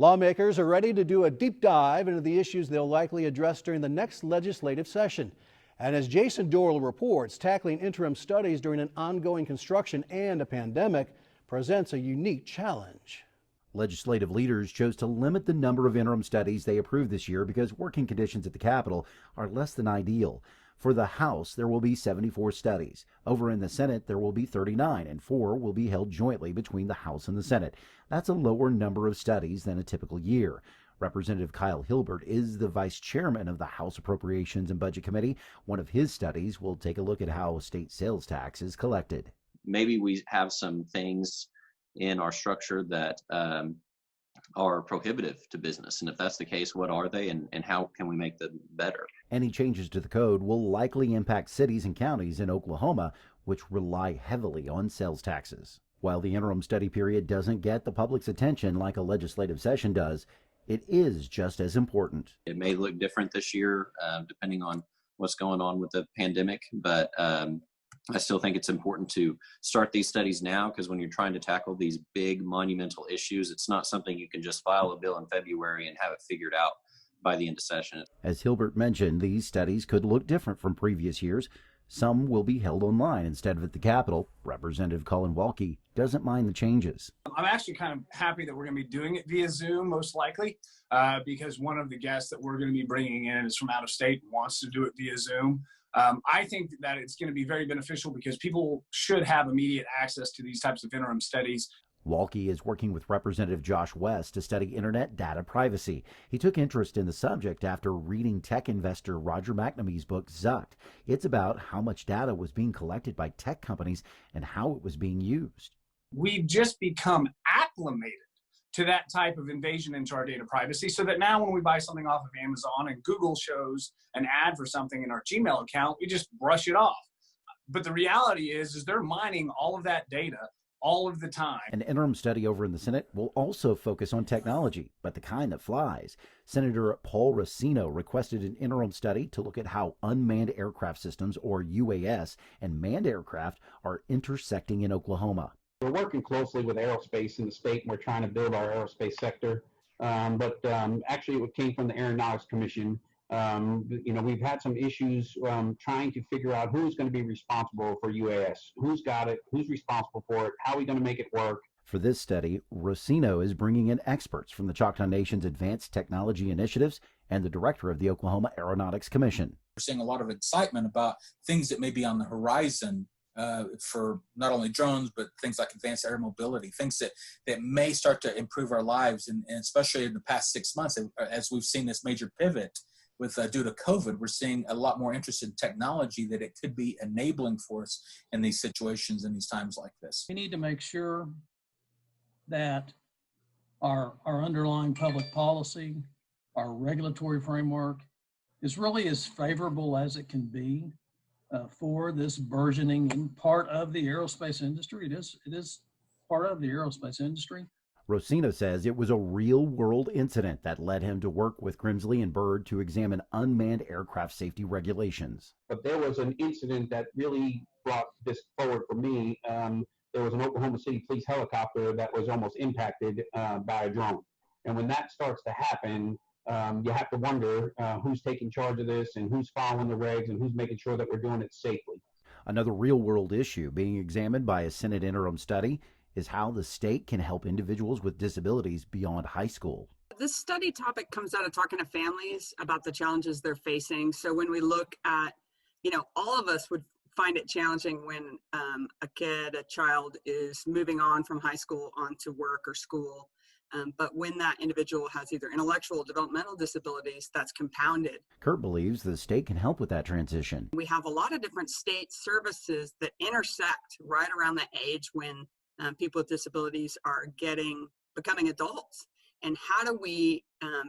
Lawmakers are ready to do a deep dive into the issues they'll likely address during the next legislative session. And as Jason Dorrell reports, tackling interim studies during an ongoing construction and a pandemic presents a unique challenge. Legislative leaders chose to limit the number of interim studies they approved this year because working conditions at the Capitol are less than ideal. For the House, there will be 74 studies. Over in the Senate, there will be 39, and 4 will be held jointly between the House and the Senate. That's a lower number of studies than a typical year. Representative Kyle Hilbert is the vice chairman of the House Appropriations and Budget Committee. One of his studies will take a look at how state sales tax is collected. Maybe we have some things in our structure that are prohibitive to business. And if that's the case, what are they and how can we make them better? Any changes to the code will likely impact cities and counties in Oklahoma, which rely heavily on sales taxes. While the interim study period doesn't get the public's attention like a legislative session does, it is just as important. It may look different this year, depending on what's going on with the pandemic, but I still think it's important to start these studies now, because when you're trying to tackle these big monumental issues, it's not something you can just file a bill in February and have it figured out by the end of session. As Hilbert mentioned, these studies could look different from previous years. Some will be held online instead of at the Capitol. Representative Colin Walke doesn't mind the changes. I'm actually kind of happy that we're going to be doing it via Zoom, most likely, because one of the guests that we're going to be bringing in is from out of state and wants to do it via Zoom. I think that it's going to be very beneficial because people should have immediate access to these types of interim studies. Walke is working with Representative Josh West to study internet data privacy. He took interest in the subject after reading tech investor Roger McNamee's book, Zucked. It's about how much data was being collected by tech companies and how it was being used. We've just become acclimated to that type of invasion into our data privacy, so that now when we buy something off of Amazon and Google shows an ad for something in our Gmail account, we just brush it off. But the reality is they're mining all of that data all of the time. An interim study over in the Senate will also focus on technology, but the kind that flies. Senator Paul Racino requested an interim study to look at how unmanned aircraft systems, or UAS, and manned aircraft are intersecting in Oklahoma. We're working closely with aerospace in the state, and we're trying to build our aerospace sector. Actually, it came from the Aeronautics Commission. We've had some issues trying to figure out who's going to be responsible for UAS, who's got it, who's responsible for it, how are we going to make it work. For this study, Racino is bringing in experts from the Choctaw Nation's Advanced Technology Initiatives and the director of the Oklahoma Aeronautics Commission. We're seeing a lot of excitement about things that may be on the horizon for not only drones, but things like advanced air mobility, things that may start to improve our lives. And especially in the past 6 months, as we've seen this major pivot with due to COVID, we're seeing a lot more interest in technology that it could be enabling for us in these situations, in these times like this. We need to make sure that our underlying public policy, our regulatory framework is really as favorable as it can be for this burgeoning part of the aerospace industry. It is part of the aerospace industry. Racino says it was a real-world incident that led him to work with Grimsley and Byrd to examine unmanned aircraft safety regulations. But there was an incident that really brought this forward for me. There was an Oklahoma City police helicopter that was almost impacted by a drone. And when that starts to happen, you have to wonder who's taking charge of this and who's following the regs and who's making sure that we're doing it safely. Another real-world issue being examined by a Senate interim study is how the state can help individuals with disabilities beyond high school. This study topic comes out of talking to families about the challenges they're facing. So when we look at, all of us would find it challenging when a child is moving on from high school onto work or school. But when that individual has either intellectual or developmental disabilities, that's compounded. Kurt believes the state can help with that transition. We have a lot of different state services that intersect right around the age when people with disabilities are becoming adults. And how do we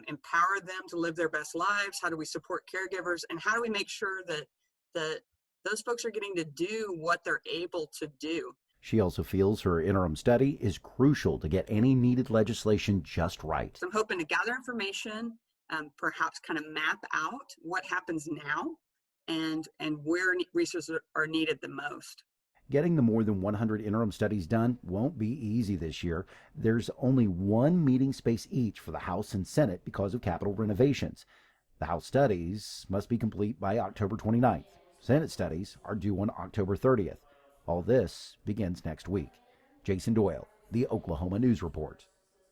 empower them to live their best lives? How do we support caregivers? And how do we make sure that those folks are getting to do what they're able to do? She also feels her interim study is crucial to get any needed legislation just right. So I'm hoping to gather information, perhaps kind of map out what happens now and where resources are needed the most. Getting the more than 100 interim studies done won't be easy this year. There's only one meeting space each for the House and Senate because of Capitol renovations. The House studies must be complete by October 29th. Senate studies are due on October 30th. All this begins next week. Jason Doyle, the Oklahoma News Report.